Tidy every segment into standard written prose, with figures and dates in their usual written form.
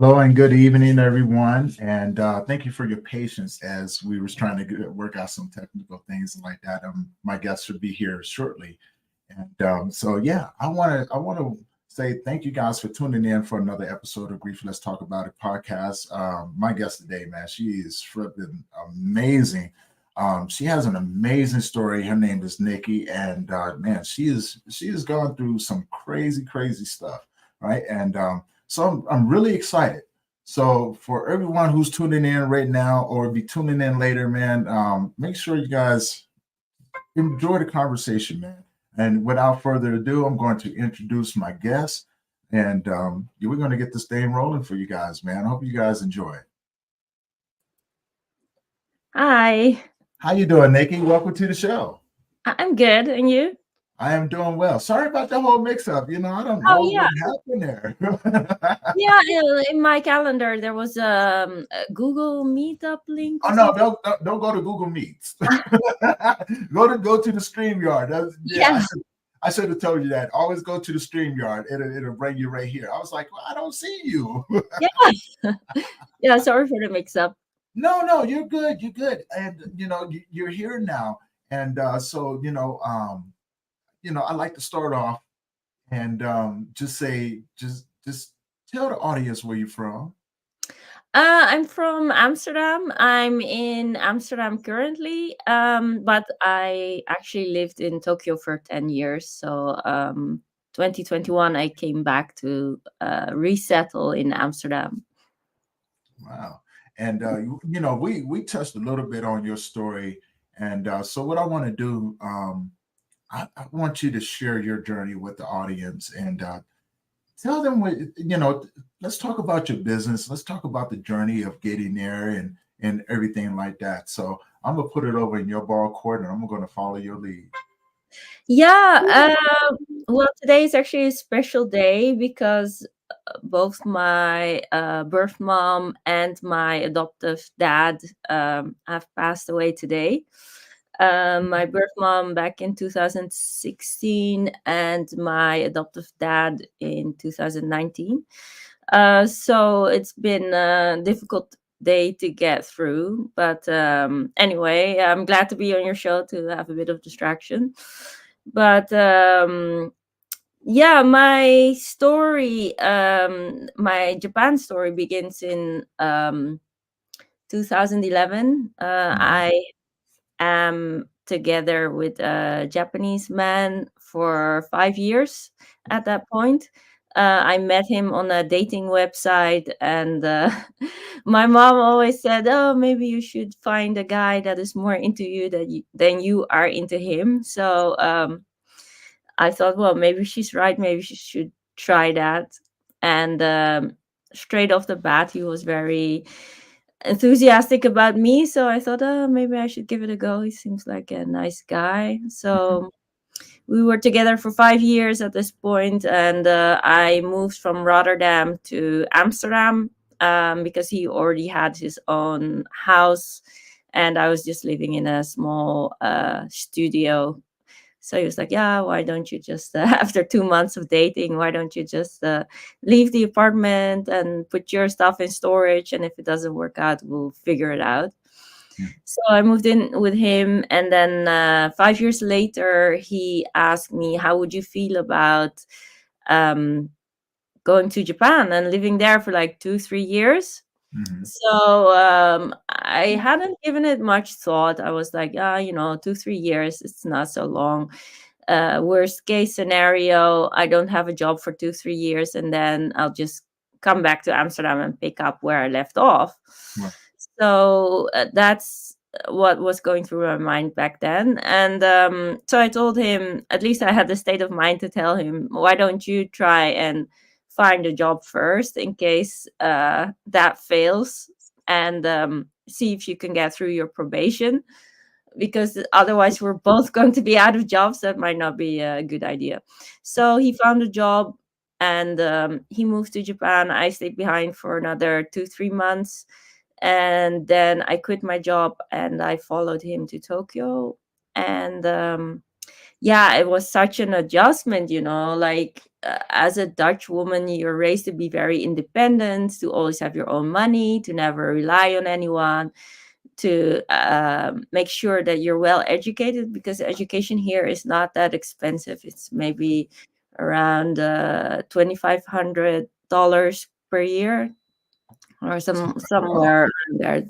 Hello and good evening, everyone. And thank you for your patience as we was trying to work out some technical things like that. My guest should be here shortly. And yeah, I want to say thank you guys for tuning in for another episode of Grief Let's Talk About It podcast. My guest today, man, she is freaking amazing. She has an amazing story. Her name is Nicki, and man, she is going through some crazy stuff, right? And I'm really excited. So for everyone who's tuning in right now or be tuning in later, man, make sure you guys enjoy the conversation, man. And without further ado, I'm going to introduce my guest, and we're going to get this thing rolling for you guys, man. I hope you guys enjoy it. Hi, How you doing, Nikki? Welcome to the show. I'm good. And you? I am doing well. Sorry about the whole mix-up. I don't Oh know yeah, what happened there. yeah. In my calendar, there was a Google Meetup link Oh or no, something. don't go to Google Meets. Go to the StreamYard. Yeah, Yeah, I should have told you that. Always go to the StreamYard. It'll bring you right here. I was like, well, I don't see you. yeah, yeah. Sorry for the mix-up. No, you're good. You're good. And you're here now. And I like to start off and just say, just tell the audience where you're from. I'm from Amsterdam. I'm in Amsterdam currently, but I actually lived in Tokyo for 10 years. So, 2021, I came back to resettle in Amsterdam. Wow. And we touched a little bit on your story, and so what I want to do, I want you to share your journey with the audience and tell them what Let's talk about your business. Let's talk about the journey of getting there and everything like that. So I'm gonna put it over in your ball court, and I'm going to follow your lead. Yeah, well, today is actually a special day because both my birth mom and my adoptive dad have passed away today. My birth mom back in 2016 and my adoptive dad in 2019. So it's been a difficult day to get through. But anyway, I'm glad to be on your show to have a bit of distraction. But yeah, my story, my Japan story begins in 2011. Mhm. I am together with a Japanese man for 5 years at that point. I met him on a dating website, and my mom always said, "Oh, maybe you should find a guy that is more into you than you are into him." So I thought, well, maybe she's right. Maybe she should try that. And straight off the bat, he was very enthusiastic about me. So I thought, oh, maybe I should give it a go. He seems like a nice guy. Mhm. So we were together for 5 years at this point, and I moved from Rotterdam to Amsterdam because he already had his own house, and I was just living in a small studio. So he was like, "Yeah, why don't you just, after 2 months of dating, why don't you just leave the apartment and put your stuff in storage? And if it doesn't work out, we'll figure it out." So I moved in with him. And then 5 years later, he asked me, "How would you feel about um, going to Japan and living there for like 2, 3 years?" Mhm. So I hadn't given it much thought. I was like, 2, 3 years, it's not so long. Worst case scenario, I don't have a job for 2, 3 years, and then I'll just come back to Amsterdam and pick up where I left off. Right. So that's what was going through my mind back then. And so I told him, at least I had the state of mind to tell him, why don't you try and find a job first in case that fails, and see if you can get through your probation, because otherwise we're both going to be out of jobs. That might not be a good idea. So he found a job, and he moved to Japan. I stayed behind for another 2, 3 months, and then I quit my job and I followed him to Tokyo. And yeah, it was such an adjustment, like as a Dutch woman, you're raised to be very independent, to always have your own money, to never rely on anyone, to make sure that you're well educated, because education here is not that expensive. It's maybe around $2,500 per year, or Wow. somewhere around there,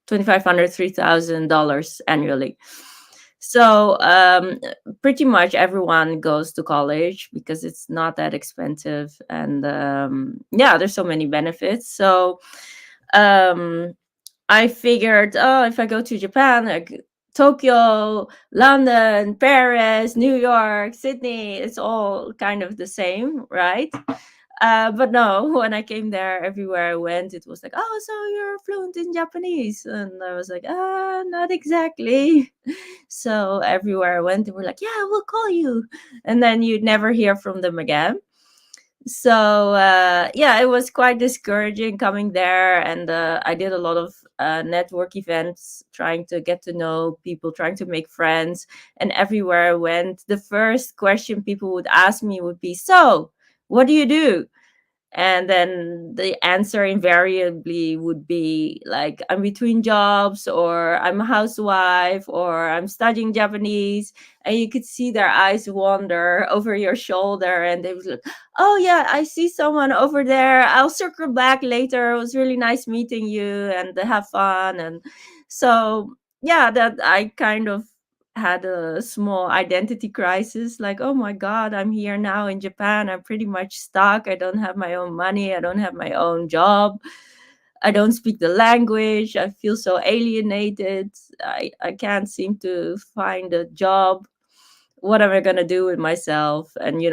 $2,500, $3,000 annually. So pretty much everyone goes to college because it's not that expensive, and yeah, there's so many benefits. So um, I figured, oh, if I go to Japan, like Tokyo, London, Paris, New York, Sydney, it's all kind of the same, right? But no, when I came there, everywhere I went, it was like, oh, so you're fluent in Japanese. And I was like, not exactly. So everywhere I went, they were like, yeah, we'll call you. And then you'd never hear from them again. So yeah, it was quite discouraging coming there. And I did a lot of network events, trying to get to know people, trying to make friends. And everywhere I went, the first question people would ask me would be, so what do you do? And then the answer invariably would be like, I'm between jobs, or I'm a housewife, or I'm studying Japanese. And you could see their eyes wander over your shoulder, and they was like, oh yeah, I see someone over there, I'll circle back later, it was really nice meeting you, and have fun. And so yeah, that I kind of had a small identity crisis, like, oh my god, I'm here now in Japan, I'm pretty much stuck, I don't have my own money, I don't have my own job, I don't speak the language, I feel so alienated, I can't seem to find a job, what am I going to do with myself? And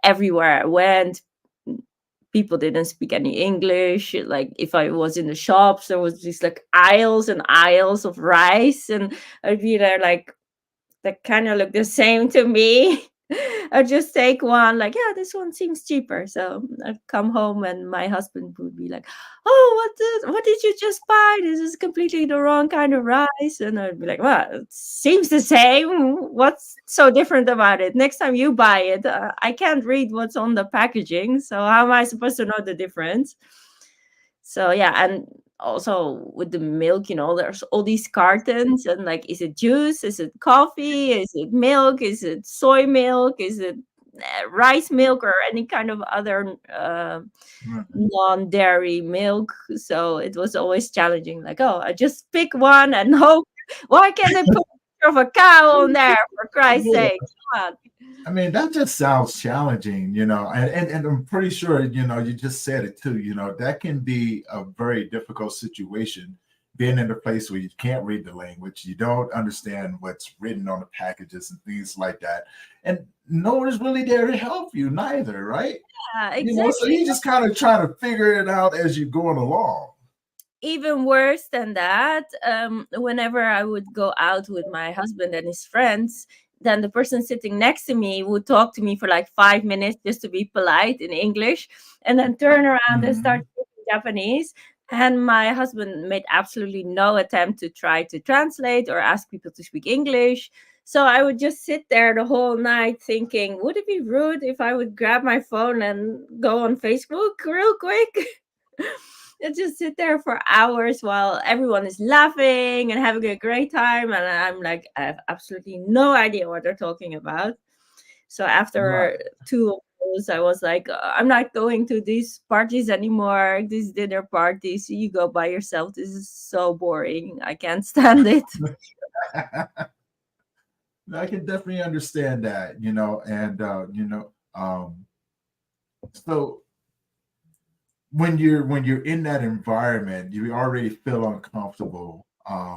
everywhere I went, people didn't speak any English. Like if I was in the shops, there was just like aisles and aisles of rice, and I'd be there like, that kind of look the same to me. I just take one, like, yeah, this one seems cheaper. So I'd come home and my husband would be like, oh, what did you just buy? This is completely the wrong kind of rice. And I'd be like, well, it seems the same. What's so different about it? Next time you buy it, I can't read what's on the packaging. So how am I supposed to know the difference? So yeah, and also with the milk, there's all these cartons, and like, is it juice? Is it coffee? Is it milk? Is it soy milk? Is it rice milk, or any kind of other Right. non-dairy milk? So it was always challenging. Like, oh, I just pick one and hope. Why can't they put a picture of a cow on there? For Christ's Yeah. sake, come on. I mean, that just sounds challenging, and I'm pretty sure, you just said it too, that can be a very difficult situation, being in a place where you can't read the language, you don't understand what's written on the packages and things like that. And no one is really there to help you neither, right? Yeah, So exactly. you just kind of try to figure it out as you're going along. Even worse than that, whenever I would go out with my husband and his friends, then the person sitting next to me would talk to me for like 5 minutes just to be polite in English, and then turn around and start Mhm. speaking Japanese. And my husband made absolutely no attempt to try to translate or ask people to speak English. So I would just sit there the whole night thinking, would it be rude if I would grab my phone and go on Facebook real quick? And just sit there for hours while everyone is laughing and having a great time. And I'm like, I have absolutely no idea what they're talking about. So after Right. two of those, I was like, I'm not going to these parties anymore, these dinner parties. You go by yourself. This is so boring. I can't stand it. I can definitely understand that, and so when you're in that environment, you already feel uncomfortable,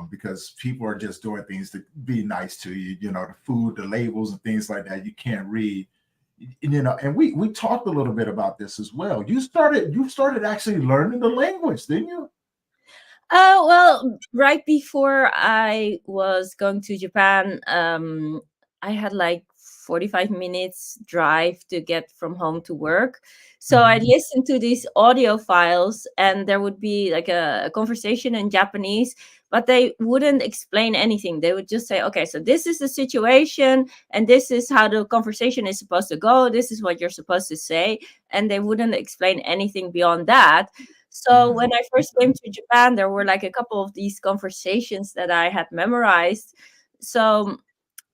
because people are just doing things to be nice to you. The food, the labels, and things like that. You can't read. And we talked a little bit about this as well. You started actually learning the language, didn't you? Well, right before I was going to Japan, I had like 45 minutes drive to get from home to work. So I Mhm. listened to these audio files, and there would be like a conversation in Japanese, but they wouldn't explain anything. They would just say, okay, so this is the situation, and this is how the conversation is supposed to go. This is what you're supposed to say. And they wouldn't explain anything beyond that. So Mhm. when I first came to Japan, there were like a couple of these conversations that I had memorized. So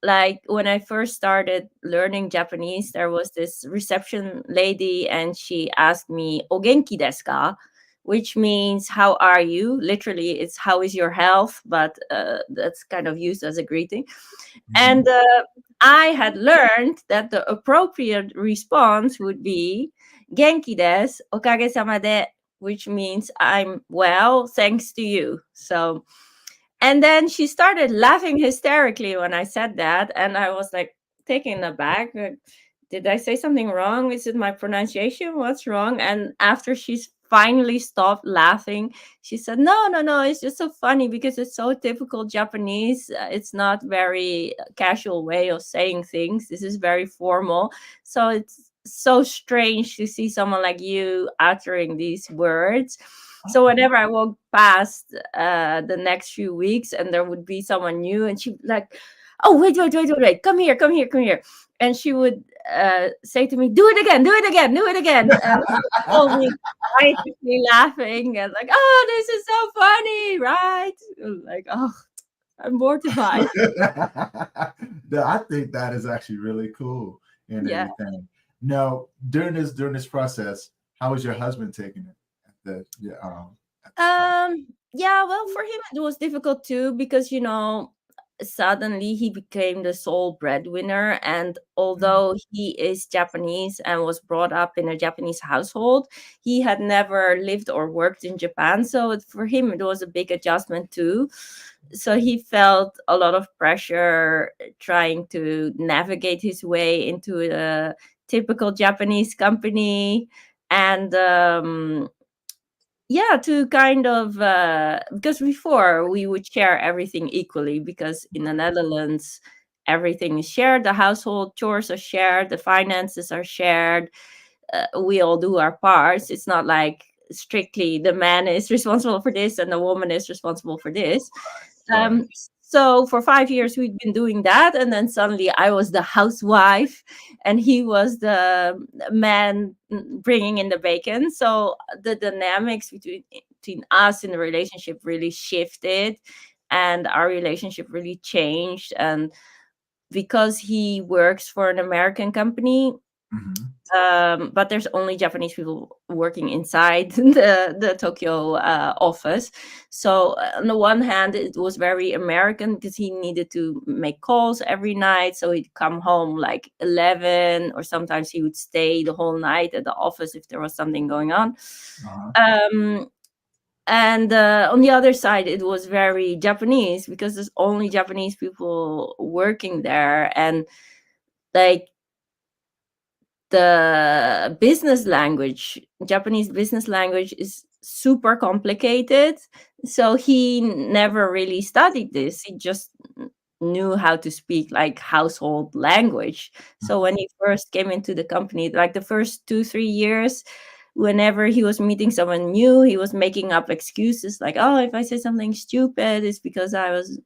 like when I first started learning Japanese, there was this reception lady and she asked me, "O genki desu ka?" Which means "How are you?" Literally, it's "How is your health?" But that's kind of used as a greeting. Mhm. And I had learned that the appropriate response would be "Genki desu, okage sama de," which means "I'm well, thanks to you." So and then she started laughing hysterically when I said that. And I was like taken aback. Like, did I say something wrong? Is it my pronunciation? What's wrong? And after she's finally stopped laughing, she said, "No, no, no. It's just so funny because it's so typical Japanese. It's not very casual way of saying things. This is very formal. So it's so strange to see someone like you uttering these words." So Okay. whenever I walked past the next few weeks and there would be someone new and she'd be like, "Oh, wait, wait, wait, wait, wait, come here, come here, come here." And she would say to me, "Do it again, do it again, do it again." And all me quietly laughing and like, "Oh, this is so funny, right?" Like, oh, I'm mortified. No, I think that is actually really cool and Yeah. everything. Now, during this process, how was your husband taking it at the yeah, at the start? Yeah, well, for him it was difficult too because suddenly he became the sole breadwinner, and Mhm. although he is Japanese and was brought up in a Japanese household, he had never lived or worked in Japan, so for him it was a big adjustment too. So he felt a lot of pressure trying to navigate his way into a typical Japanese company. And yeah, to kind of because before we would share everything equally, because in the Netherlands everything is shared, the household chores are shared, the finances are shared, we all do our parts. It's not like strictly the man is responsible for this and the woman is responsible for this. Right. um, so for 5 years we've been doing that, and then suddenly I was the housewife and he was the man bringing in the bacon. So the dynamics between us in the relationship really shifted, and our relationship really changed. And because he works for an American company, Mhm. but there's only Japanese people working inside the Tokyo office. So on the one hand, it was very American because he needed to make calls every night. So he'd come home like 11, or sometimes he would stay the whole night at the office if there was something going on. Uh-huh. Um, and on the other side, it was very Japanese because there's only Japanese people working there, and like the business language, Japanese business language, is super complicated. So he never really studied this. He just knew how to speak like household language. So when he first came into the company, like the first 2 3 years, whenever he was meeting someone new, he was making up excuses like, "Oh, if I say something stupid, it's because I was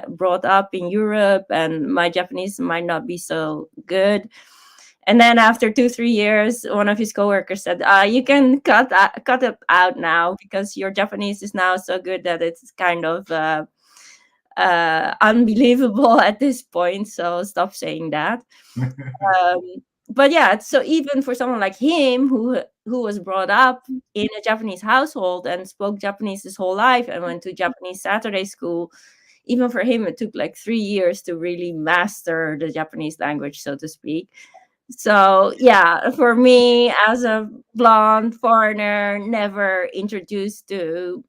brought up in Europe and my Japanese might not be so good." And then after 2 3 years, one of his coworkers said, "You can cut it out now because your Japanese is now so good that it's kind of unbelievable at this point. So stop saying that." Um, but yeah, so even for someone like him who was brought up in a Japanese household and spoke Japanese his whole life and went to Japanese Saturday school, even for him it took like 3 years to really master the Japanese language, so to speak. So yeah, for me as a blonde foreigner, never introduced to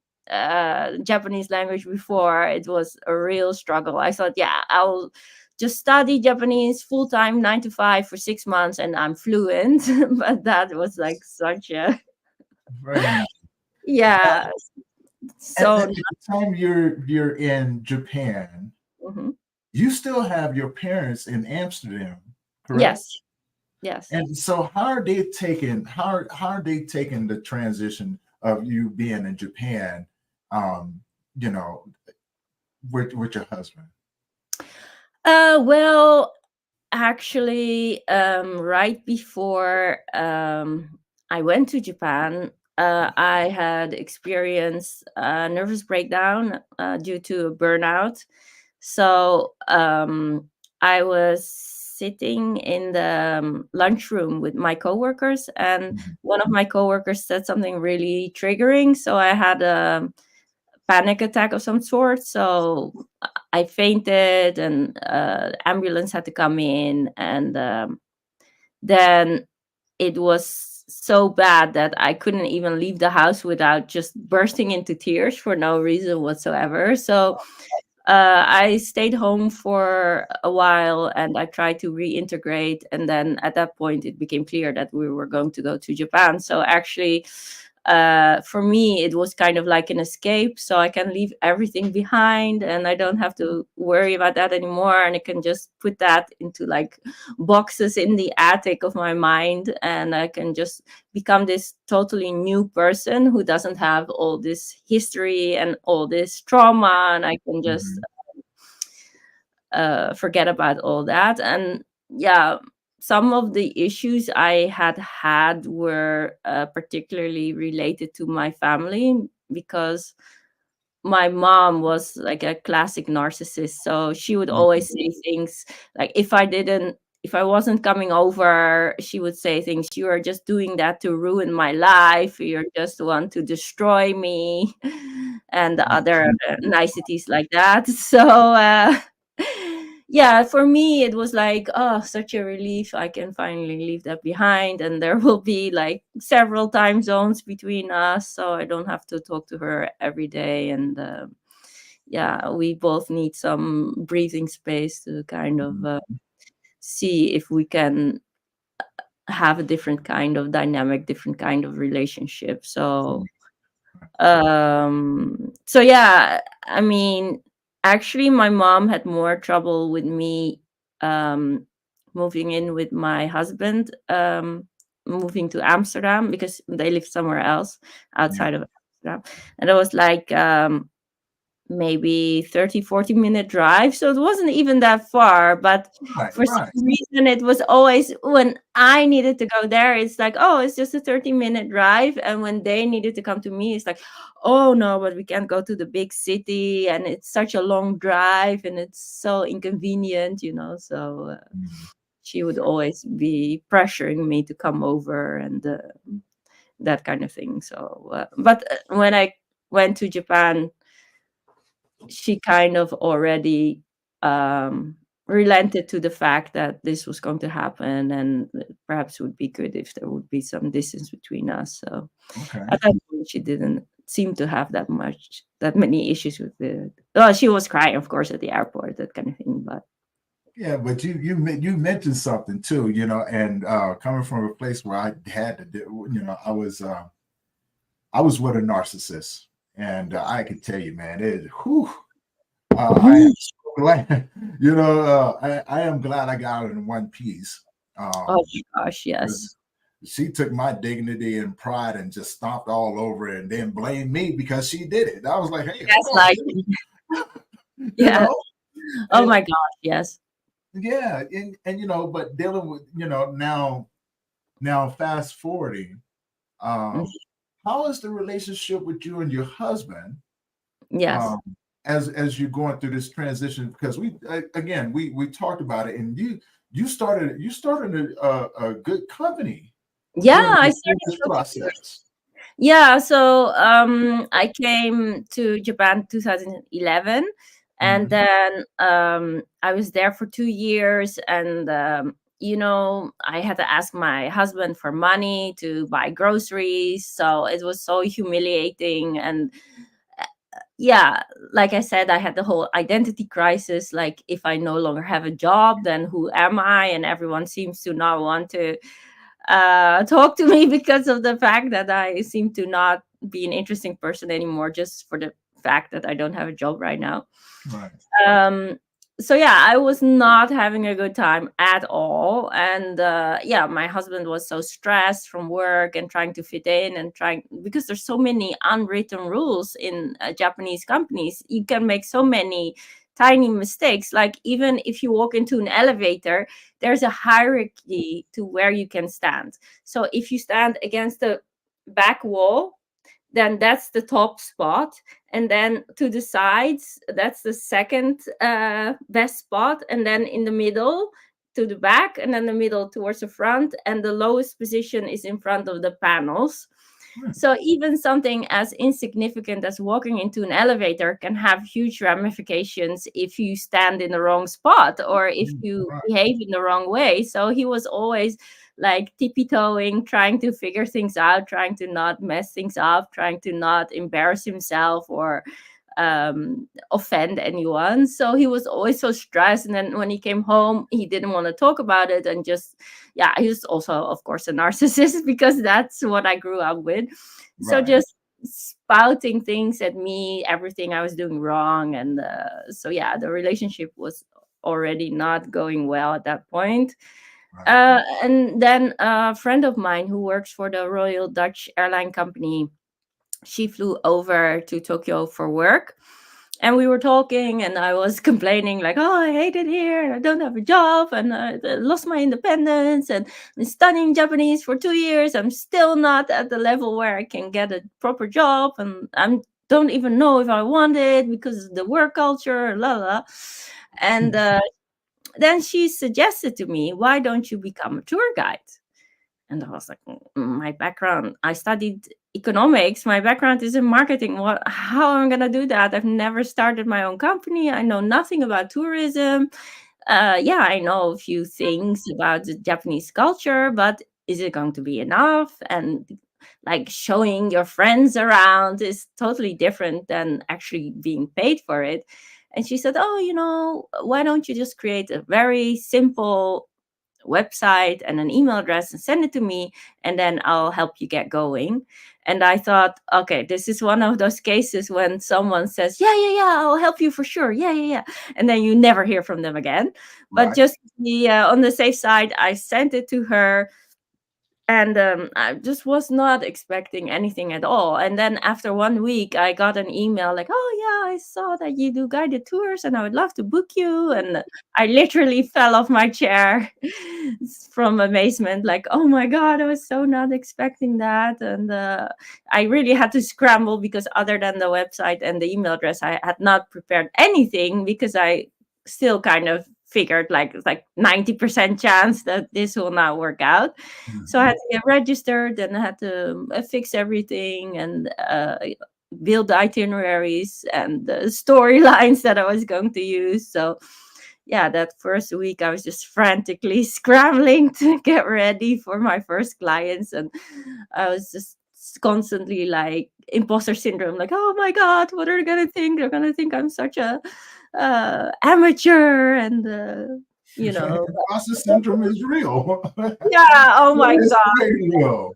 Japanese language before, it was a real struggle. I thought, yeah, I'll just study Japanese full time, 9 to 5 for 6 months, and I'm fluent. But that was like such a Very nice. yeah. At So the time you're in Japan, mhm. you still have your parents in Amsterdam. correct? Yes. Yes. And so how are they taking the transition of you being in Japan, um, you know, with your husband? Well, actually, right before I went to Japan, I had experienced a nervous breakdown due to a burnout. So I was sitting in the lunchroom with my coworkers, and Mhm. one of my coworkers said something really triggering. So I had a panic attack of some sort. So I fainted, and ambulance had to come in, and then it was so bad that I couldn't even leave the house without just bursting into tears for no reason whatsoever. So I stayed home for a while, and I tried to reintegrate. And then at that point, it became clear that we were going to go to Japan. So actually, for me, it was kind of like an escape. So I can leave everything behind, and I don't have to worry about that anymore. And I can just put that into like boxes in the attic of my mind, and I can just become this totally new person who doesn't have all this history and all this trauma, and I can just Mhm. forget about all that. And yeah, some of the issues I had were particularly related to my family, because my mom was like a classic narcissist. So she would Mhm. always say things like, if I wasn't coming over, she would say things, you are just doing that to ruin my life, you're just want to destroy me, and the other niceties like that. So yeah, for me it was like, oh, such a relief, I can finally leave that behind, and there will be like several time zones between us, so I don't have to talk to her every day. And yeah, we both need some breathing space to kind of Mhm. see if we can have a different kind of dynamic, different kind of relationship. So so yeah, I mean, actually my mom had more trouble with me um moving in with my husband, moving to Amsterdam, because they lived somewhere else Yeah. outside of Amsterdam. And it was like maybe 30-40 minute drive, so it wasn't even that far. But Right, for right. some reason, it was always, when I needed to go there, it's like, oh, it's just a 30-minute drive. And when they needed to come to me, it's like, oh no, but we can't go to the big city, and it's such a long drive, and it's so inconvenient, so Mhm. she would always be pressuring me to come over, and that kind of thing. So but when I went to Japan, she kind of already um, relented to the fact that this was going to happen, and perhaps it would be good if there would be some distance between us. So Okay. at that point, she didn't seem to have that many issues with it. Well, she was crying, of course, at the airport, that kind of thing. But Yeah, but you mentioned something too, and coming from a place where I had to do, I was with a narcissist, and I can tell you, man, whew, I am so glad, I am glad I got it in one piece. oh Um, my gosh, yes, 'Cause she took my dignity and pride and just stomped all over it and then blamed me because she did it. I was like, hey, hold yes, on, like you yeah. know, Oh and my gosh, yes, yeah, and but dealing with, now fast forwarding, mm, um, how is the relationship with you and your husband, yes, um, as you're going through this transition? Because again, we talked about it, and you started a good company yeah. I during started this looking. process. Yeah, so I came to Japan 2011, and Mhm. then I was there for 2 years, and I had to ask my husband for money to buy groceries, so it was so humiliating. And yeah, like I said, I had the whole identity crisis. Like, if I no longer have a job, then who am I? And everyone seems to not want to talk to me because of the fact that I seem to not be an interesting person anymore, just for the fact that I don't have a job right now. Right. Um, so yeah, I was not having a good time at all. And yeah, my husband was so stressed from work and trying to fit in and trying, because there's so many unwritten rules in Japanese companies. You can make so many tiny mistakes. Like, even if you walk into an elevator, there's a hierarchy to where you can stand. So if you stand against the back wall, then that's the top spot, and then to the sides, that's the second best spot, and then in the middle to the back, and then the middle towards the front, and the lowest position is in front of the panels. Hmm. So even something as insignificant as walking into an elevator can have huge ramifications if you stand in the wrong spot or if you Right. behave in the wrong way. So he was always like tippy-toeing, trying to figure things out, trying to not mess things up, trying to not embarrass himself or offend anyone. So he was always so stressed. And then when he came home, he didn't want to talk about it, and just, yeah, he was also, of course, a narcissist because that's what I grew up with. So Right. just spouting things at me, everything I was doing wrong. And so, yeah, the relationship was already not going well at that point. Right. And then a friend of mine who works for the Royal Dutch Airline Company, she flew over to Tokyo for work. And we were talking, and I was complaining, like, oh, I hate it here, and I don't have a job, and I lost my independence, and I'm studying Japanese for 2 years. I'm still not at the level where I can get a proper job, and I don't even know if I want it because of the work culture, la la. La. And then she suggested to me, why don't you become a tour guide? And I was like, My background, I studied economics. My background is in marketing. How am I going to do that? I've never started my own company. I know nothing about tourism. Yeah, I know a few things about the Japanese culture, but is it going to be enough? And like, showing your friends around is totally different than actually being paid for it. And she said, oh, why don't you just create a very simple website and an email address and send it to me, and then I'll help you get going. And I thought, okay, this is one of those cases when someone says, yeah, yeah, yeah, I'll help you for sure. Yeah, yeah, yeah. And then you never hear from them again. But Right. just to be on the safe side, I sent it to her, and I just was not expecting anything at all. And then after 1 week, I got an email like, oh, yeah, I saw that you do guided tours and I would love to book you. And I literally fell off my chair from amazement. Like, oh my God, I was so not expecting that. And I really had to scramble because, other than the website and the email address, I had not prepared anything, because I still kind of figured like it's like 90% chance that this will not work out. So I had Mhm. to get registered, and I had to fix everything, and build the itineraries and the storylines that I was going to use. So yeah, that first week I was just frantically scrambling to get ready for my first clients, and I was just constantly like imposter syndrome, like, oh my God, what are they gonna think? They're gonna think I'm such a amateur, and you know Imposter syndrome is real. yeah, oh my It's God. very real.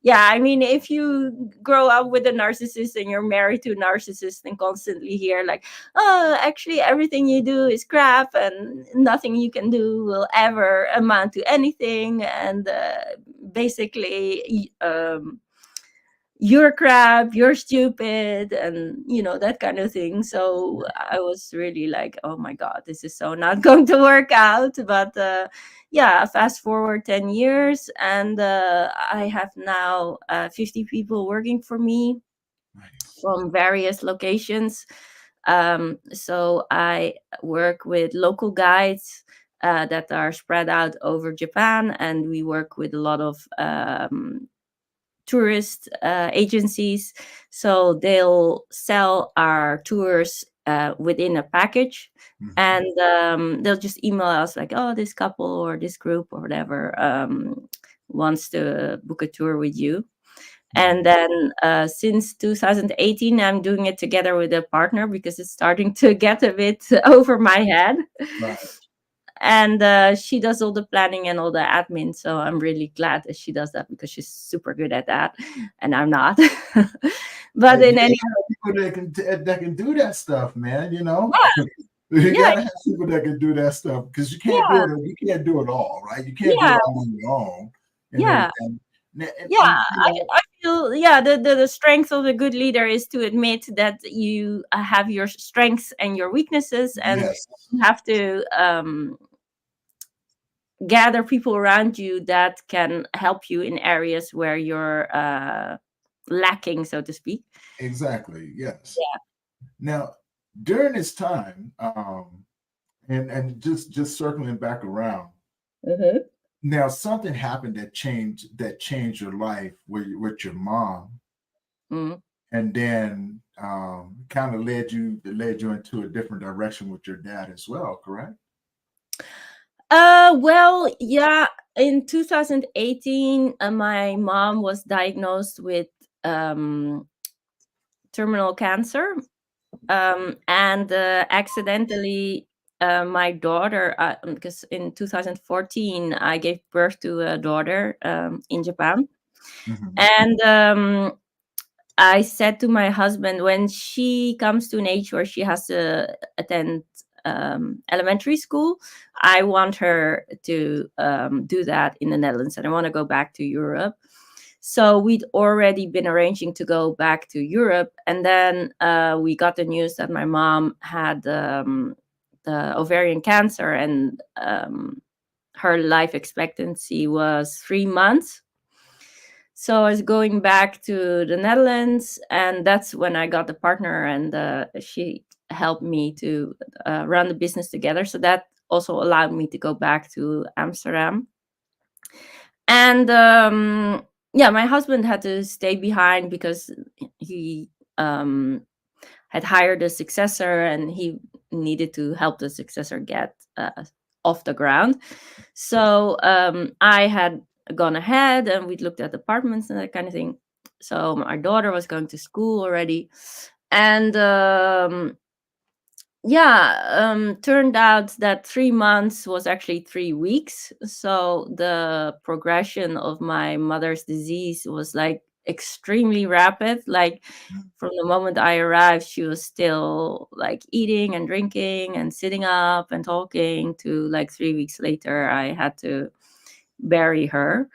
Yeah, I mean, if you grow up with a narcissist and you're married to a narcissist and constantly hear like, oh, actually everything you do is crap and nothing you can do will ever amount to anything, and basically you're crap, you're stupid, and that kind of thing. So I was really like, oh my God, this is so not going to work out. But yeah, fast forward 10 years, and I have now 50 people working for me Nice. from various locations. So I work with local guides that are spread out over Japan, and we work with a lot of tourist agencies. So they'll sell our tours within a package, Mhm. and they'll just email us like, oh, this couple or this group or whatever wants to book a tour with you. And Mhm. then since 2018, I'm doing it together with a partner because it's starting to get a bit over my head. Right. And she does all the planning and all the admin, so I'm really glad that she does that because she's super good at that and I'm not. But Hey, in you any gotta have people that can do that stuff, man. Yeah, You Yeah, gotta have people that can do that stuff because you can't do yeah, it. You can't do it all, right? You can't do yeah, it all on your own and yeah. everything. Yeah, You know, I feel, yeah, the strength of a good leader is to admit that you have your strengths and your weaknesses, and yes, you have to gather people around you that can help you in areas where you're lacking, so to speak. exactly. Yes. Yeah. Now, during this time, and just circling back around, Mm-hmm. now something happened that changed your life with your mom, Mm. and then kind of led you into a different direction with your dad as well, correct? Well, yeah, in 2018, my mom was diagnosed with um, terminal cancer. And accidentally, my daughter, because in 2014 I gave birth to a daughter in Japan, Hmm. and I said to my husband, when she comes to an age where she has to attend elementary school, I want her to do that in the Netherlands, and I want to go back to Europe. So we'd already been arranging to go back to Europe, and then we got the news that my mom had the ovarian cancer, and her life expectancy was 3 months. So I was going back to the Netherlands, and that's when I got the partner, and she helped me to run the business together. So that also allowed me to go back to Amsterdam. And yeah, my husband had to stay behind because he had hired a successor, and he needed to help the successor get off the ground. So I had gone ahead, and we'd looked at apartments and that kind of thing. So our daughter was going to school already. And yeah, turned out that 3 months was actually 3 weeks. So the progression of my mother's disease was like extremely rapid. Like from the moment I arrived, she was still like eating and drinking and sitting up and talking, to like 3 weeks later, I had to bury her.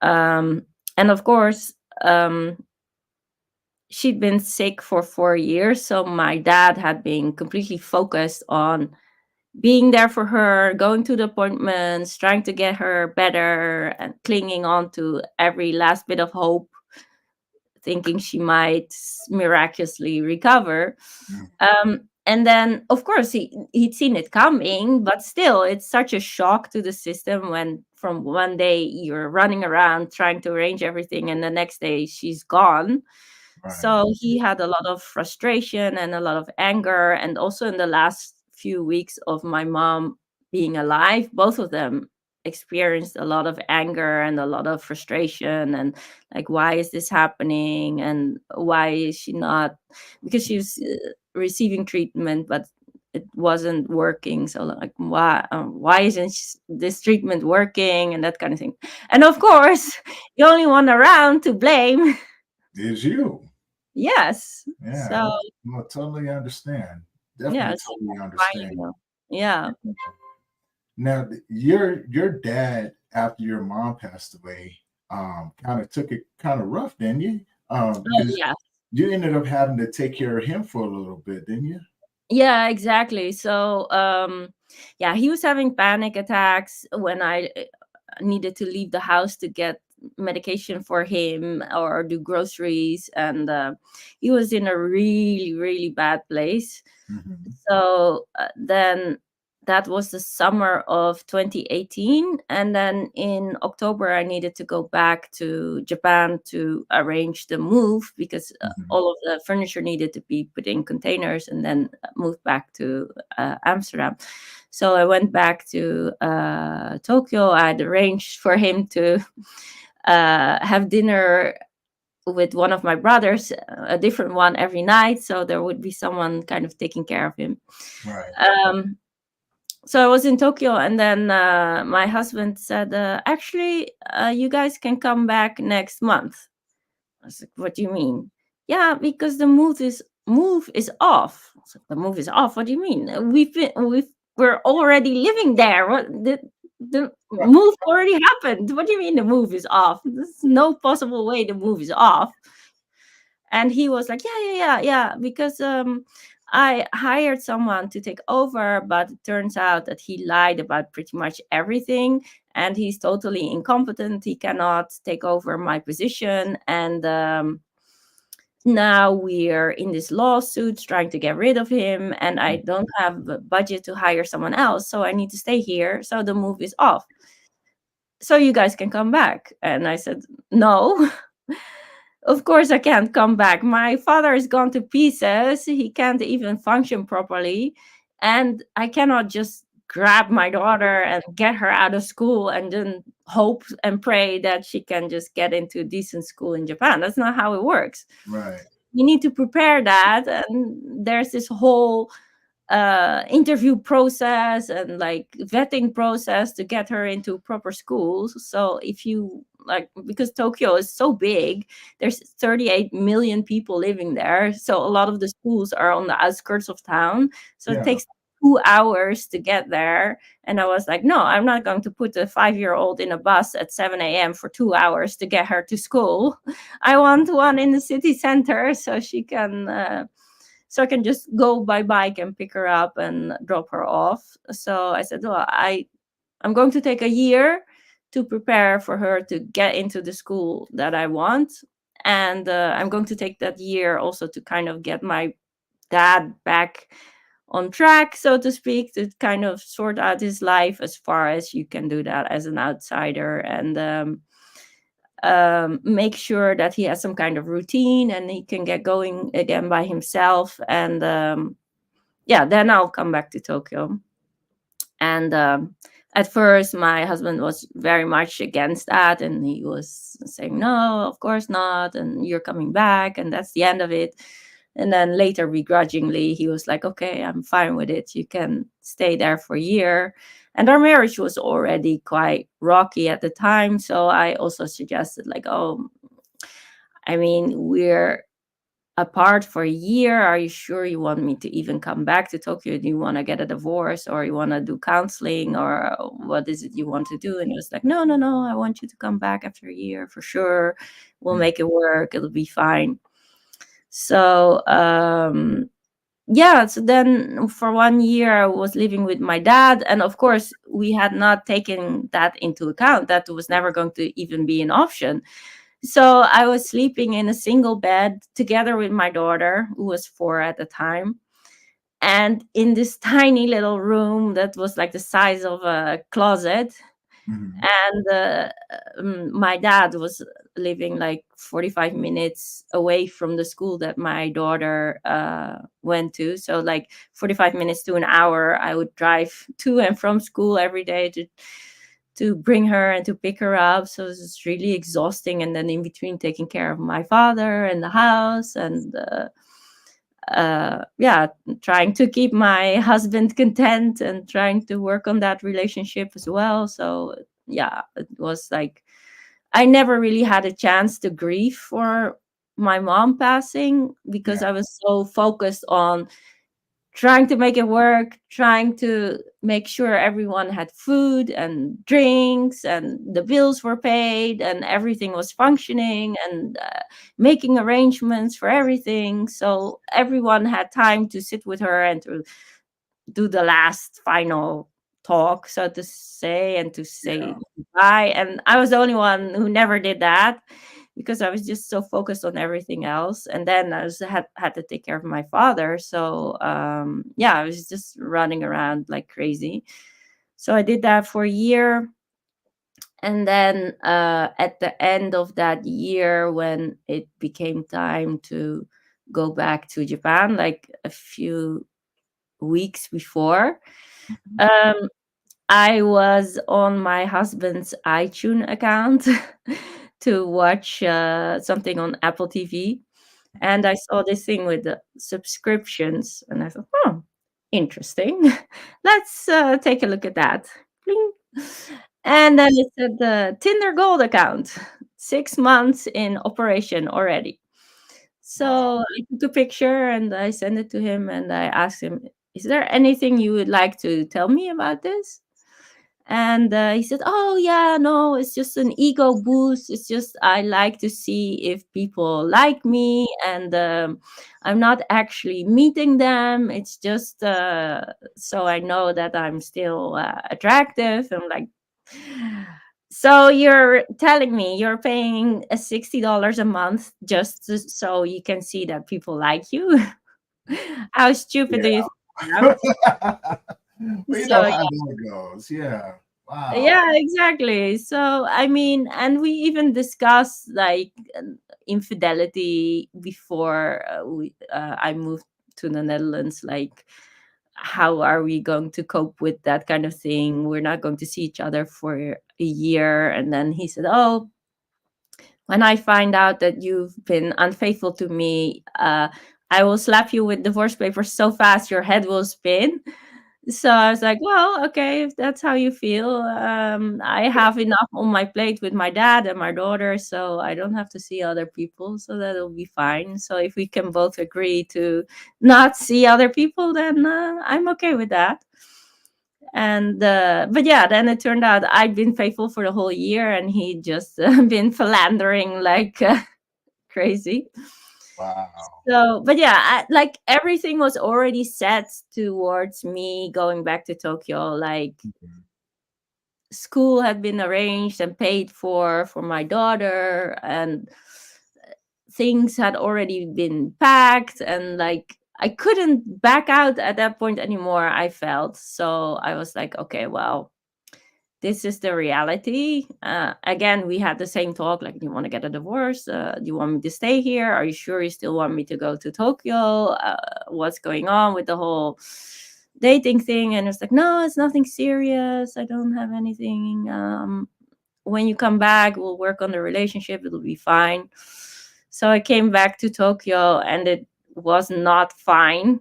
Um, and of course, she'd been sick for 4 years. So my dad had been completely focused on being there for her, going to the appointments, trying to get her better, and clinging on to every last bit of hope, thinking she might miraculously recover. And then, of course, he'd seen it coming, but still, it's such a shock to the system when from one day you're running around trying to arrange everything, and the next day she's gone. Right. So he had a lot of frustration and a lot of anger. And also in the last few weeks of my mom being alive, both of them experienced a lot of anger and a lot of frustration, and like, why is this happening? And why is she not? Because she was receiving treatment, but it wasn't working. So like, why isn't this treatment working, and that kind of thing. And of course, the only one around to blame. Is you. Yes. Yeah, So I totally understand. yeah, Definitely so totally that's why, understand. yeah. Now, your dad, after your mom passed away, kind of took it kind of rough, didn't you? Oh, Because yeah. you ended up having to take care of him for a little bit, didn't you? Yeah, exactly. So yeah, he was having panic attacks when I needed to leave the house to get medication for him or do groceries, and he was in a really, really bad place. Hmm. So then that was the summer of 2018. And then in October, I needed to go back to Japan to arrange the move, because Hmm. all of the furniture needed to be put in containers and then moved back to Amsterdam. So I went back to Tokyo. I had arranged for him to have dinner with one of my brothers, a different one every night. So there would be someone kind of taking care of him. Right. Um, so I was in Tokyo, and then my husband said, "Actually, you guys can come back next month." I was like, "What do you mean?" "Yeah, because the move is move is off. So, the move is off. What do you mean? We're already living there. What the Right. move already happened. What do you mean the move is off? There's no possible way the move is off. And he was like, yeah, because I hired someone to take over, but it turns out that he lied about pretty much everything, and he's totally incompetent. He cannot take over my position, and now we're in this lawsuit trying to get rid of him, and I don't have a budget to hire someone else, so I need to stay here. So the move is off. So you guys can come back. And I said, no. Of course I can't come back. My father is gone to pieces. He can't even function properly. And I cannot just grab my daughter and get her out of school and then hope and pray that she can just get into a decent school in Japan. That's not how it works. Right. You need to prepare that. And there's this whole interview process and like vetting process to get her into proper schools. So if you like, because Tokyo is so big, there's 38 million people living there, so a lot of the schools are on the outskirts of town, so it Yeah. takes 2 hours to get there. And I was like, no, I'm not going to put a 5-year-old in a bus at 7 a.m. for 2 hours to get her to school. I want one in the city center so she can so I can just go by bike and pick her up and drop her off. So I said, well, I'm going to take a year to prepare for her to get into the school that I want. And I'm going to take that year also to kind of get my dad back on track, so to speak, to kind of sort out his life as far as you can do that as an outsider. And make sure that he has some kind of routine and he can get going again by himself. And yeah, then I'll come back to Tokyo. And at first, my husband was very much against that, and he was saying, "No, of course not, and you're coming back, and that's the end of it." And then later, begrudgingly, he was like, "Okay, I'm fine with it. You can stay there for a year." And our marriage was already quite rocky at the time, so I also suggested, like, "Oh, I mean, we're apart for a year. Are you sure you want me to even come back to Tokyo? Do you want to get a divorce, or you want to do counseling, or what is it you want to do?" And he was like, no, no, no, I want you to come back after a year for sure. We'll Mm. make it work. It'll be fine. So, yeah, so then for 1 year I was living with my dad. And of course, we had not taken that into account. That was never going to even be an option. So I was sleeping in a single bed together with my daughter, who was 4 at the time, and in this tiny little room that was like the size of a closet. Mhm. And my dad was living like 45 minutes away from the school that my daughter went to. So, like 45 minutes to an hour, I would drive to and from school every day to bring her and to pick her up. So it was really exhausting. And then in between, taking care of my father and the house, and yeah, trying to keep my husband content and trying to work on that relationship as well. So yeah, it was like I never really had a chance to grieve for my mom passing, because Yeah. I was so focused on trying to make it work, trying to make sure everyone had food and drinks and the bills were paid and everything was functioning, and making arrangements for everything. So everyone had time to sit with her and to do the last final talk, so to say, and to Yeah. say goodbye. And I was the only one who never did that, because I was just so focused on everything else. And then I was had to take care of my father. So yeah, I was just running around like crazy. So I did that for a year. And then at the end of that year, when it became time to go back to Japan, like a few weeks before, Mhm. um, I was on my husband's iTunes account to watch something on Apple TV, and I saw this thing with the subscriptions, and I thought, oh, interesting. Let's take a look at that. Bling. And then it said the Tinder Gold account, 6 months in operation already. Wow. So I took a picture and I sent it to him and I asked him, "Is there anything you would like to tell me about this?" And he said, "Oh yeah, no, it's just an ego boost. It's just I like to see if people like me, and I'm not actually meeting them. It's just so I know that I'm still attractive." I'm like, "So you're telling me you're paying $60 a month just so you can see that people like you? How stupid do you think I am?" Yeah. Well, you know So how that goes. Yeah. Wow. yeah, exactly. So, I mean, and we even discussed like infidelity before I moved to the Netherlands. Like, how are we going to cope with that kind of thing? We're not going to see each other for a year. And then he said, "Oh, when I find out that you've been unfaithful to me, I will slap you with divorce papers so fast your head will spin." So I was like, "Well, okay, if that's how you feel, I have enough on my plate with my dad and my daughter, so I don't have to see other people, so that'll be fine. So if we can both agree to not see other people, then I'm okay with that." And but yeah, then it turned out I'd been faithful for the whole year, and he'd just been philandering like crazy. Wow. So, but yeah, like everything was already set towards me going back to Tokyo. Like Mhm. school had been arranged and paid for my daughter, and things had already been packed, and like I couldn't back out at that point anymore. I felt so I was like, okay, well, this is the reality. Again, we had the same talk like, "Do you want to get a divorce? Do you want me to stay here? Are you sure you still want me to go to Tokyo? What's going on with the whole dating thing?" And it's like, "No, it's nothing serious. I don't have anything. When you come back, we'll work on the relationship. It'll be fine." So I came back to Tokyo and it was not fine.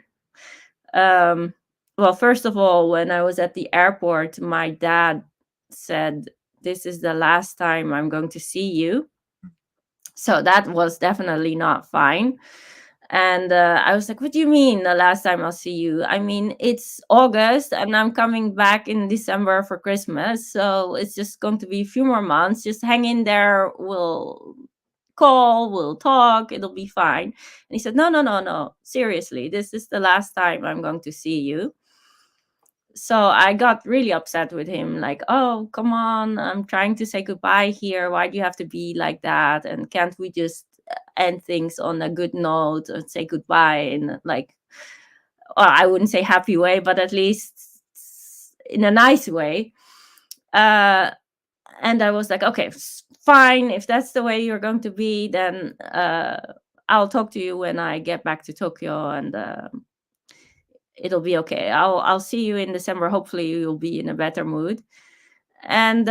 um, well, first of all, when I was at the airport, my dad said, "This is the last time I'm going to see you." So that was definitely not fine. And I was like, "What do you mean the last time I'll see you? I mean, it's August and I'm coming back in December for Christmas. So it's just going to be a few more months. Just hang in there. We'll call, we'll talk, it'll be fine." And he said, "No, no, no, no. Seriously, this is the last time I'm going to see you." So I got really upset with him, like, "Oh, come on, I'm trying to say goodbye here. Why do you have to be like that? And can't we just end things on a good note and say goodbye in like, well, I wouldn't say happy way, but at least in a nice way?" Uh, and I was like, "Okay, fine. If that's the way you're going to be, then I'll talk to you when I get back to Tokyo, and it'll be okay. I'll see you in December. Hopefully, you'll be in a better mood." And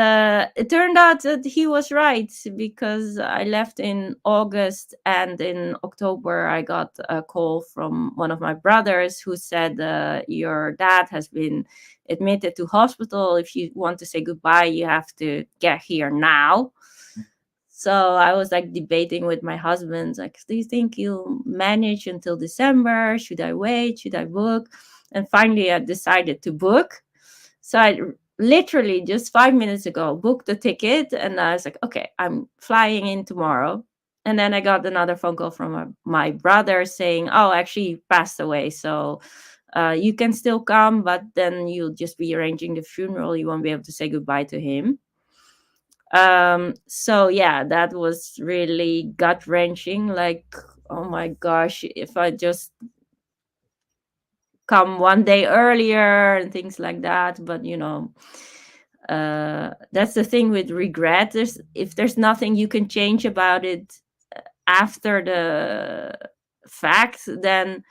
it turned out that he was right, because I left in August, and in October I got a call from one of my brothers who said, "Your dad has been admitted to hospital. If you want to say goodbye, you have to get here now." So I was like debating with my husband, like, "Do you think you'll manage until December? Should I wait? Should I book?" And finally, I decided to book. So I literally just 5 minutes ago booked the ticket, and I was like, "Okay, I'm flying in tomorrow." And then I got another phone call from my brother saying, "Oh, actually, he passed away. So you can still come, but then you'll just be arranging the funeral. You won't be able to say goodbye to him." So yeah, that was really gut wrenching. Like, oh my gosh, if I just come one day earlier and things like that. But that's the thing with regret. If there's nothing you can change about it after the fact, then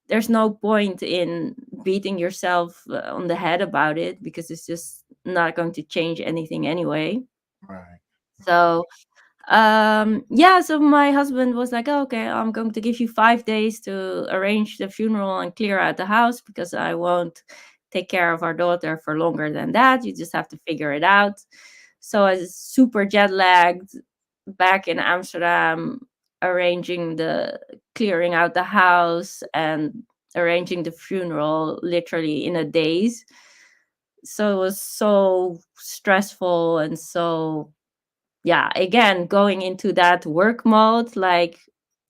there's no point in beating yourself on the head about it, because it's just not going to change anything anyway. Right. Right. So yeah, so my husband was like, "Oh, okay, I'm going to give you 5 days to arrange the funeral and clear out the house, because I won't take care of our daughter for longer than that. You just have to figure it out." So I was super jet lagged back in Amsterdam. arranging the clearing out the house and arranging the funeral literally in a days. So it was so stressful and so, yeah, again going into that work mode, like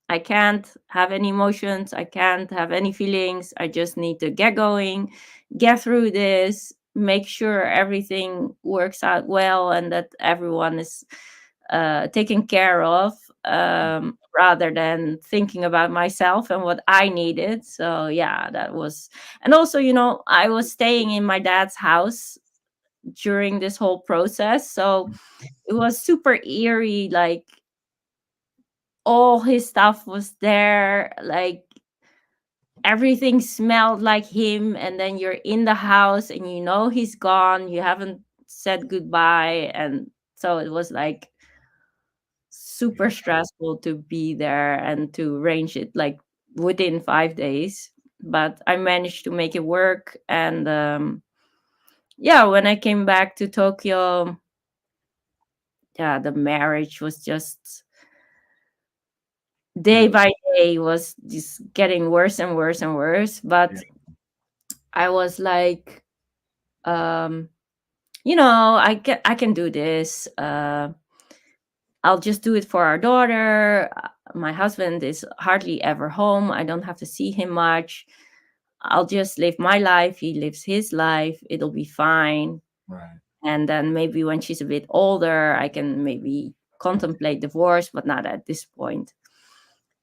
I can't have any emotions, I can't have any feelings, I just need to get going, get through this, make sure everything works out well and that everyone is taken care of, rather than thinking about myself and what I needed. So yeah, that was. And also, I was staying in my dad's house during this whole process, so it was super eerie, like all his stuff was there, like everything smelled like him, and then you're in the house and he's gone, you haven't said goodbye, and so it was like super stressful to be there and to arrange it like within 5 days. But I managed to make it work, and yeah, when I came back to Tokyo, yeah, the marriage was just day Yeah. by day was just getting worse and worse and worse. Yeah. But I was like, um I can do this. I'll just do it for our daughter. My husband is hardly ever home, I don't have to see him much. I'll just live my life, he lives his life, it'll be fine. Right. And then maybe when she's a bit older, I can maybe contemplate divorce, but not at this point.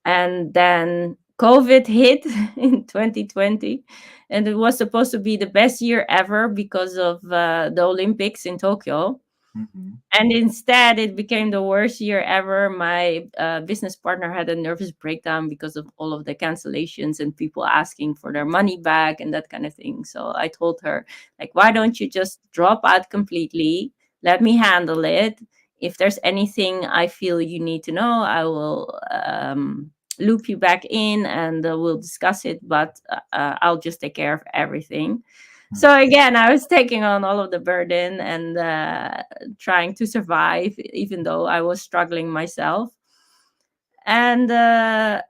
And then COVID hit in 2020, and it was supposed to be the best year ever because of the Olympics in Tokyo. Mm-hmm. And instead, it became the worst year ever. My business partner had a nervous breakdown because of all of the cancellations and people asking for their money back and that kind of thing. So I told her, like, why don't you just drop out completely? Let me handle it. If there's anything I feel you need to know, I will loop you back in and we'll discuss it. But I'll just take care of everything. So again, I was taking on all of the burden and trying to survive, even though I was struggling myself. And yeah,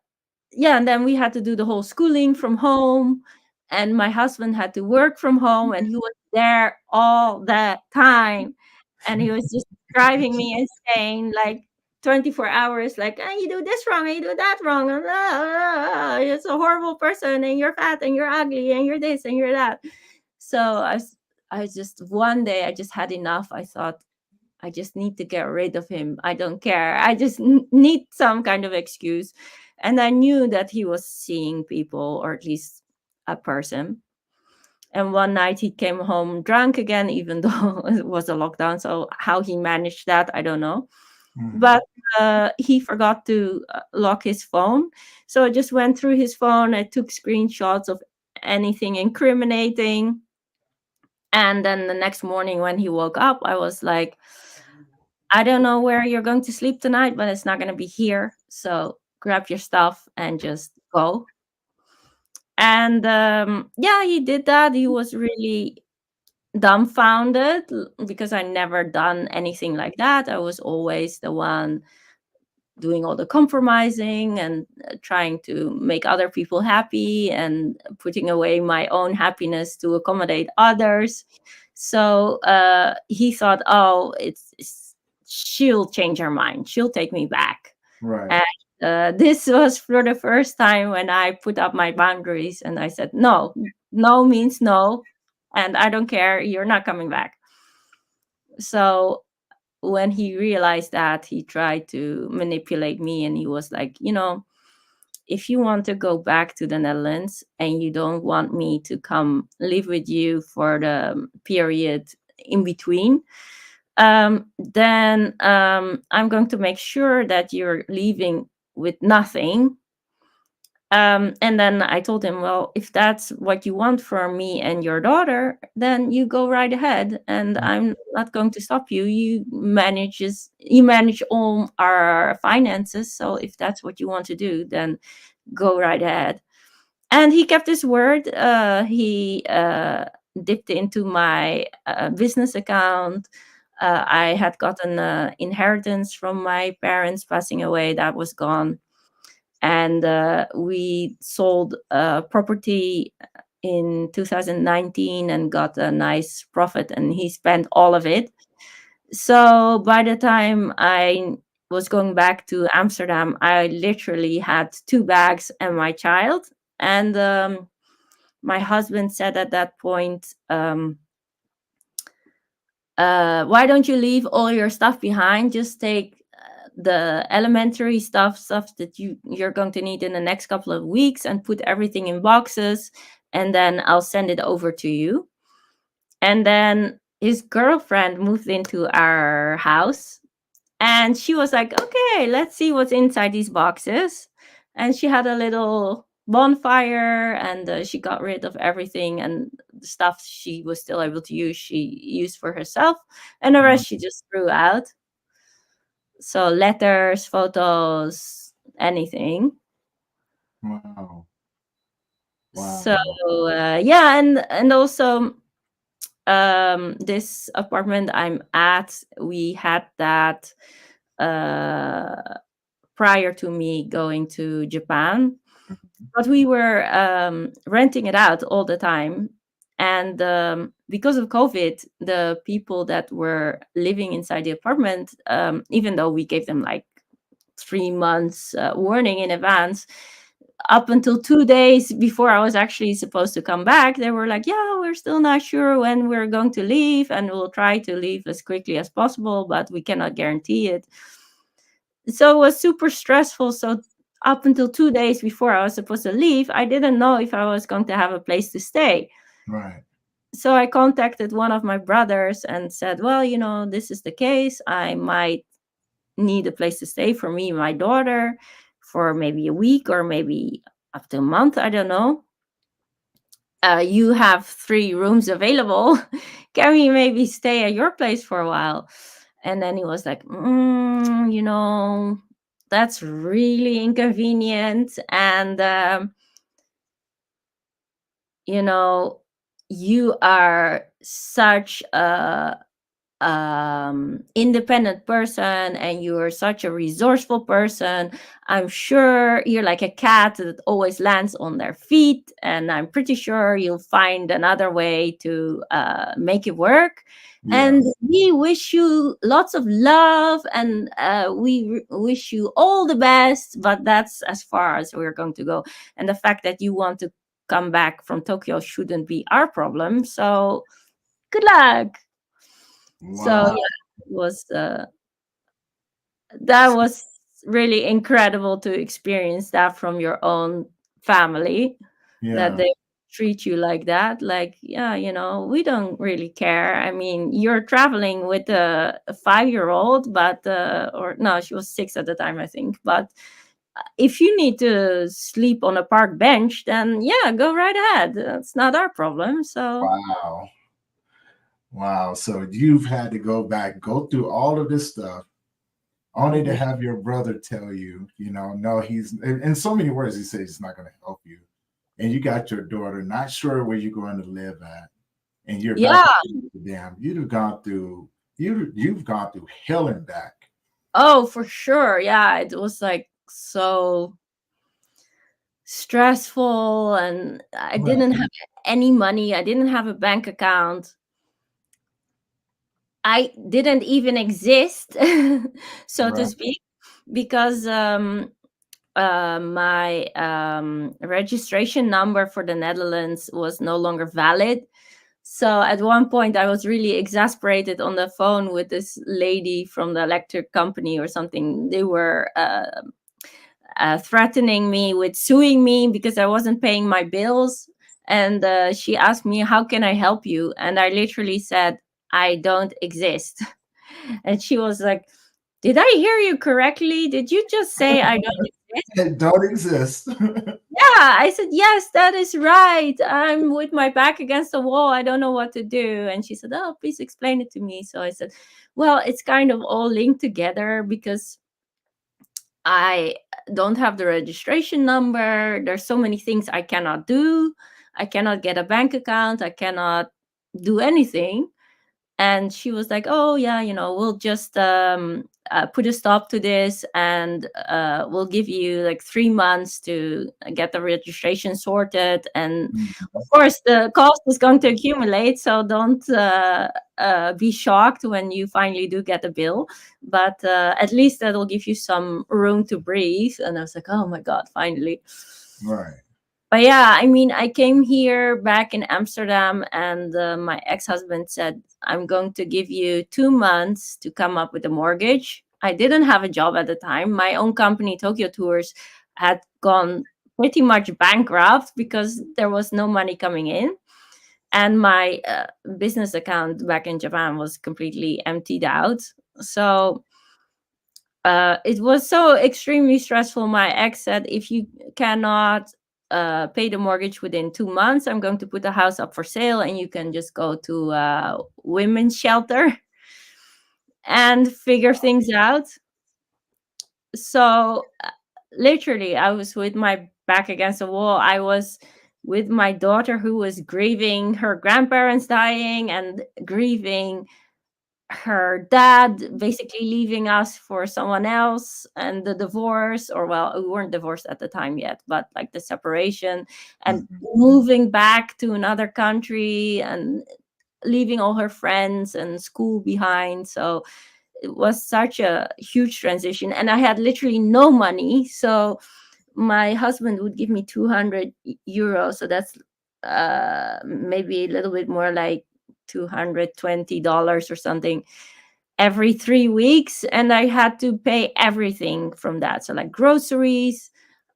and then we had to do the whole schooling from home, and my husband had to work from home, and he was there all the time, and he was just driving me insane, like 24 hours, like, you do this wrong, and you do that wrong, and it's a horrible person, and you're fat, and you're ugly, and you're this, and you're that. So I just one day I just had enough. I thought I just need to get rid of him. I don't care. I just need some kind of excuse. And I knew that he was seeing people, or at least a person. And one night he came home drunk again, even though it was a lockdown. So how he managed that, I don't know. Mm-hmm. But he forgot to lock his phone. So I just went through his phone. I took screenshots of anything incriminating. And then the next morning when he woke up, I was like, I don't know where you're going to sleep tonight, but it's not going to be here. So grab your stuff and just go. And yeah, he did that. He was really dumbfounded because I never done anything like that. I was always the one doing all the compromising and trying to make other people happy and putting away my own happiness to accommodate others. So he thought, oh, she'll change her mind, she'll take me back. Right. And this was for the first time when I put up my boundaries and I said, no, no means no, and I don't care, you're not coming back. So when he realized that, he tried to manipulate me, and he was like, if you want to go back to the Netherlands and you don't want me to come live with you for the period in between, then I'm going to make sure that you're leaving with nothing. And then I told him, well, if that's what you want for me and your daughter, then you go right ahead, and I'm not going to stop you. You manage all our finances, so if that's what you want to do, then go right ahead. And he kept his word. He dipped into my business account. I had gotten inheritance from my parents passing away, that was gone. and we sold property in 2019 and got a nice profit, and he spent all of it. So by the time I was going back to Amsterdam, I literally had two bags and my child. And my husband said at that point, why don't you leave all your stuff behind? Just take the elementary stuff that you're going to need in the next couple of weeks, and put everything in boxes, and then I'll send it over to you. And then his girlfriend moved into our house, and she was like, okay, let's see what's inside these boxes. And she had a little bonfire, and she got rid of everything, and the stuff she was still able to use, she used for herself. And the rest she just threw out. So letters, photos, anything. Wow. So Wow. yeah, and also this apartment I'm at, we had that prior to me going to Japan, but we were renting it out all the time. And because of COVID, the people that were living inside the apartment, even though we gave them like 3 months warning in advance, up until 2 days before I was actually supposed to come back, they were like, yeah, we're still not sure when we're going to leave, and we'll try to leave as quickly as possible, but we cannot guarantee it. So it was super stressful. So up until 2 days before I was supposed to leave, I didn't know if I was going to have a place to stay. Right. So I contacted one of my brothers and said, well, this is the case. I might need a place to stay for me and my daughter for maybe a week or maybe up to a month. I don't know. You have 3 rooms available. Can we maybe stay at your place for a while? And then he was like, that's really inconvenient. And, you know, you are such a independent person, and you're such a resourceful person. I'm sure you're like a cat that always lands on their feet, and I'm pretty sure you'll find another way to make it work. Yeah. And we wish you lots of love, and wish you all the best, but that's as far as we're going to go. And the fact that you want to come back from Tokyo shouldn't be our problem, so good luck. So Wow. yeah, it was that was really incredible to experience that from your own family, that Yeah. they treat you like that. Like, yeah, we don't really care. I mean, you're traveling with a 5-year-old, but or no, she was 6 at the time, I think. But if you need to sleep on a park bench, then yeah, go right ahead. That's not our problem. So Wow. Wow. So you've had to go back, go through all of this stuff, only to mhm. have your brother tell you, no, he's in so many words, he says he's not going to help you. And you got your daughter, not sure where you're going to live at, and you're back Yeah. in Amsterdam. You've gone through hell and back. Oh, for sure. Yeah, it was like so stressful, and I Right. didn't have any money. I didn't have a bank account. I didn't even exist, so to Right. speak, because my registration number for the Netherlands was no longer valid. So at one point, I was really exasperated on the phone with this lady from the electric company or something. They were threatening me with suing me because I wasn't paying my bills. And she asked me, how can I help you? And I literally said, I don't exist. And she was like, did I hear you correctly? Did you just say I don't exist? It don't exist. Yeah, I said, yes, that is right. I'm with my back against the wall. I don't know what to do. And she said, oh, please explain it to me. So I said, well, it's kind of all linked together because I don't have the registration number. There's so many things I cannot do. I cannot get a bank account. I cannot do anything. and she was like, oh yeah, we'll just put a stop to this, and we'll give you like 3 months to get the registration sorted. And of Mhm. course the cost is going to accumulate, so don't be shocked when you finally do get a bill, but at least that'll give you some room to breathe. And I was like, oh my god, finally. Right. But yeah, I mean, I came here back in Amsterdam, and my ex-husband said, I'm going to give you 2 months to come up with a mortgage. I didn't have a job at the time. My own company, Tokiotours, had gone pretty much bankrupt because there was no money coming in. And my business account back in Japan was completely emptied out. So it was so extremely stressful. My ex said, if you cannot pay the mortgage within 2 months, I'm going to put the house up for sale and you can just go to a women's shelter and figure things out. So literally, I was with my back against the wall. I was with my daughter who was grieving her grandparents dying and grieving her dad basically leaving us for someone else, and the divorce, or well, we weren't divorced at the time yet, but like the separation, and Mhm. moving back to another country and leaving all her friends and school behind. So it was such a huge transition, and I had literally no money. So my husband would give me 200 euros, so that's maybe a little bit more like $220 or something every 3 weeks, and I had to pay everything from that. So like groceries,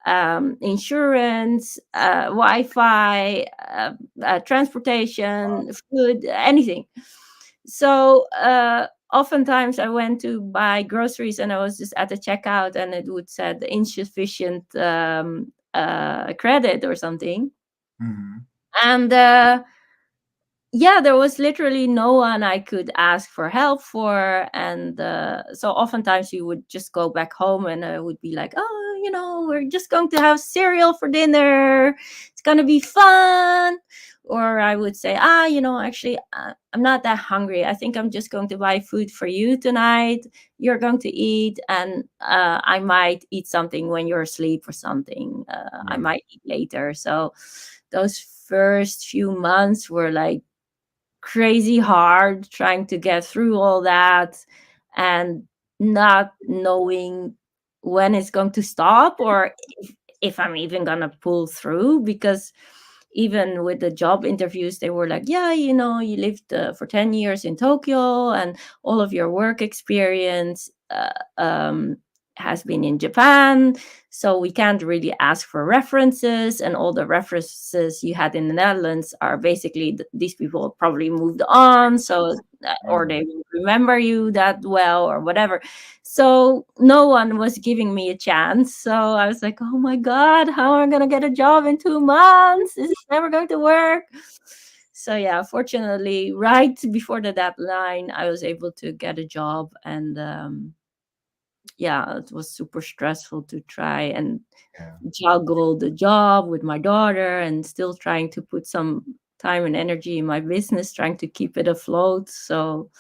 insurance, Wi-Fi, transportation, food, anything. So oftentimes I went to buy groceries and I was just at the checkout and it would said insufficient credit or something. Mhm. And yeah, there was literally no one I could ask for help for. And so oftentimes you would just go back home and I would be like, oh, we're just going to have cereal for dinner. It's going to be fun. Or I would say, actually, I'm not that hungry. I think I'm just going to buy food for you tonight. You're going to eat. And I might eat something when you're asleep or something. I Right. might eat later. So those first few months were like crazy hard trying to get through all that and not knowing when it's going to stop, or if I'm even gonna pull through. Because even with the job interviews, they were like, yeah, you lived for 10 years in Tokyo and all of your work experience has been in Japan, so we can't really ask for references, and all the references you had in the Netherlands are basically these people probably moved on, so or Right. they don't remember you that well or whatever. So no one was giving me a chance. So I was like, oh my god, how am I going to get a job in 2 months? This is never going to work. So yeah, fortunately, right before the deadline I was able to get a job. And yeah, it was super stressful to try and Yeah. juggle the job with my daughter and still trying to put some time and energy in my business, trying to keep it afloat. So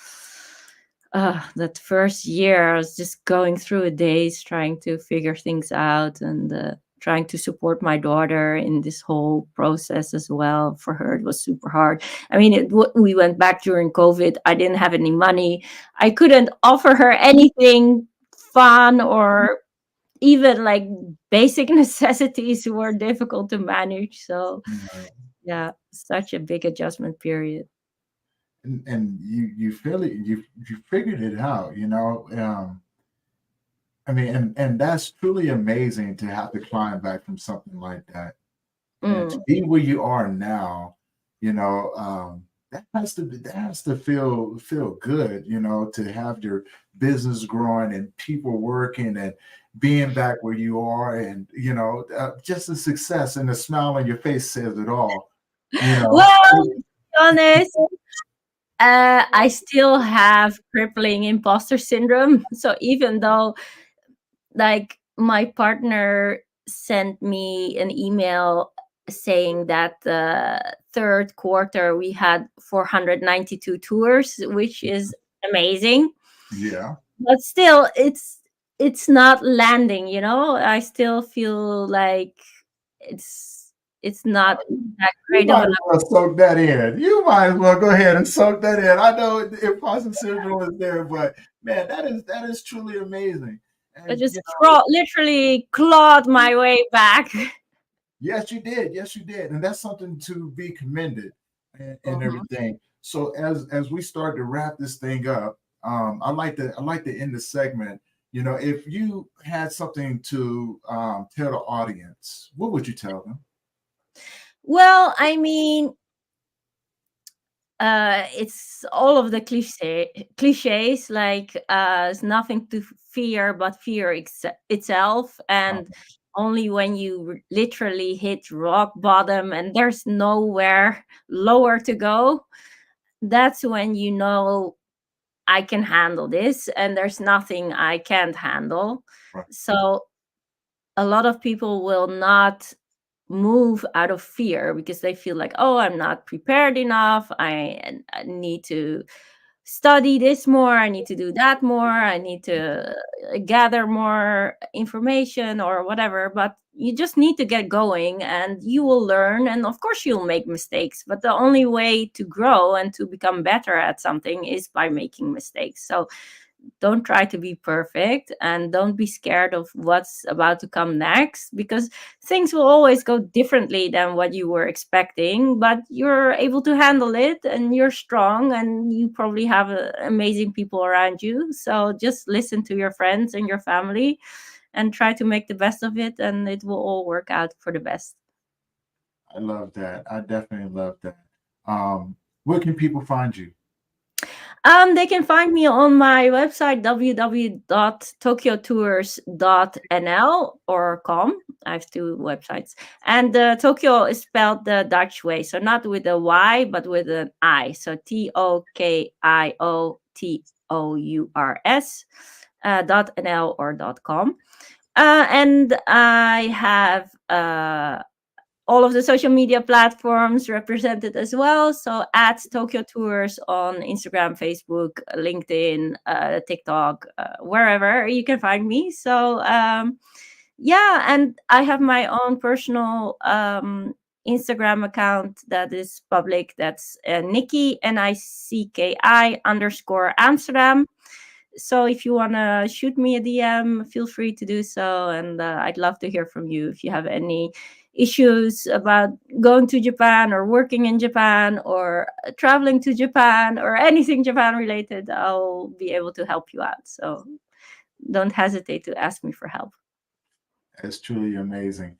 that first year, I was just going through a days trying to figure things out and trying to support my daughter in this whole process as well. For her, it was super hard. I mean, we went back during COVID. I didn't have any money. I couldn't offer her anything fun, or even like basic necessities were difficult to manage. So Right. yeah, such a big adjustment period. And you feel it. You figured it out. I mean, and that's truly amazing to have to climb back from something like that and to Mm. be where you are now. That has to feel good. To have your business growing and people working and being back where you are, and just the success and the smile on your face says it all. You know. Well, to be honest, I still have crippling imposter syndrome. So even though, like, my partner sent me an email saying that the third quarter we had 492 tours, which is amazing. Yeah. But still, it's not landing. I still feel like it's it's not that You great of might an. as well soak that in. You might as well go ahead and soak that in. I know imposter syndrome is there, but man, that is truly amazing. I And just literally clawed my way back. yes, you did. Yes, you did. And that's something to be commended and Mhm. everything. So as we start to wrap this thing up, I like to end the segment. If you had something to tell the audience, what would you tell them? Well, I mean, it's all of the cliches like it's nothing to fear but fear itself, Uh, and only when you literally hit rock bottom and there's nowhere lower to go, that's when I can handle this and there's nothing I can't handle. right. So a lot of people will not move out of fear because they feel like, oh, I'm not prepared enough. I need to study this more. I need to do that more. I need to gather more information or whatever. But you just need to get going and you will learn. And of course, you'll make mistakes. But the only way to grow and to become better at something is by making mistakes. So don't try to be perfect and don't be scared of what's about to come next, because things will always go differently than what you were expecting, but you're able to handle it and you're strong and you probably have amazing people around you. So just listen to your friends and your family and try to make the best of it, and it will all work out for the best. I love that. I definitely love that. Where can people find you? They can find me on my website www.tokiotours.nl or com. I have two websites, and Tokyo is spelled the Dutch way, so not with a Y but with an I. So Tokiotours .nl or .com. And I have all of the social media platforms represented as well. So at Tokyo Tours on Instagram, Facebook, LinkedIn, TikTok, wherever you can find me. So yeah, and I have my own personal Instagram account that is public. That's Nicki, NICKI _ Amsterdam. So if you want to shoot me a DM, feel free to do so. And I'd love to hear from you if you have any issues about going to Japan or working in Japan or traveling to Japan or anything Japan related. I'll be able to help you out. So don't hesitate to ask me for help. It's truly amazing.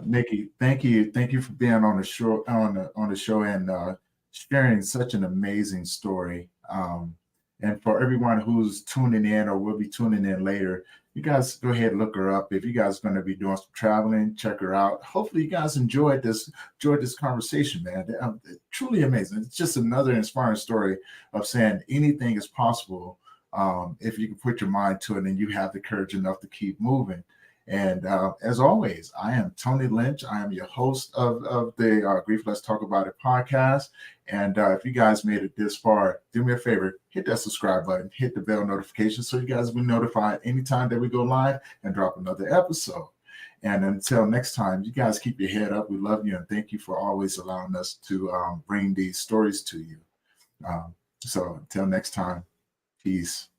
Nikki, thank you for being on the show and sharing such an amazing story. And for everyone who's tuning in or will be tuning in later, you guys go ahead and look her up. If you guys are going to be doing some traveling, check her out. Hopefully, you guys enjoyed this conversation, man. Truly amazing. It's just another inspiring story of saying anything is possible if you can put your mind to it and you have the courage enough to keep moving. And as always, I am Tony Lynch. I am your host of the Grief Let's Talk About It podcast. And if you guys made it this far, do me a favor, hit that subscribe button, hit the bell notification so you guys will be notified anytime that we go live and drop another episode. And until next time, you guys keep your head up. We love you and thank you for always allowing us to bring these stories to you. So until next time, peace.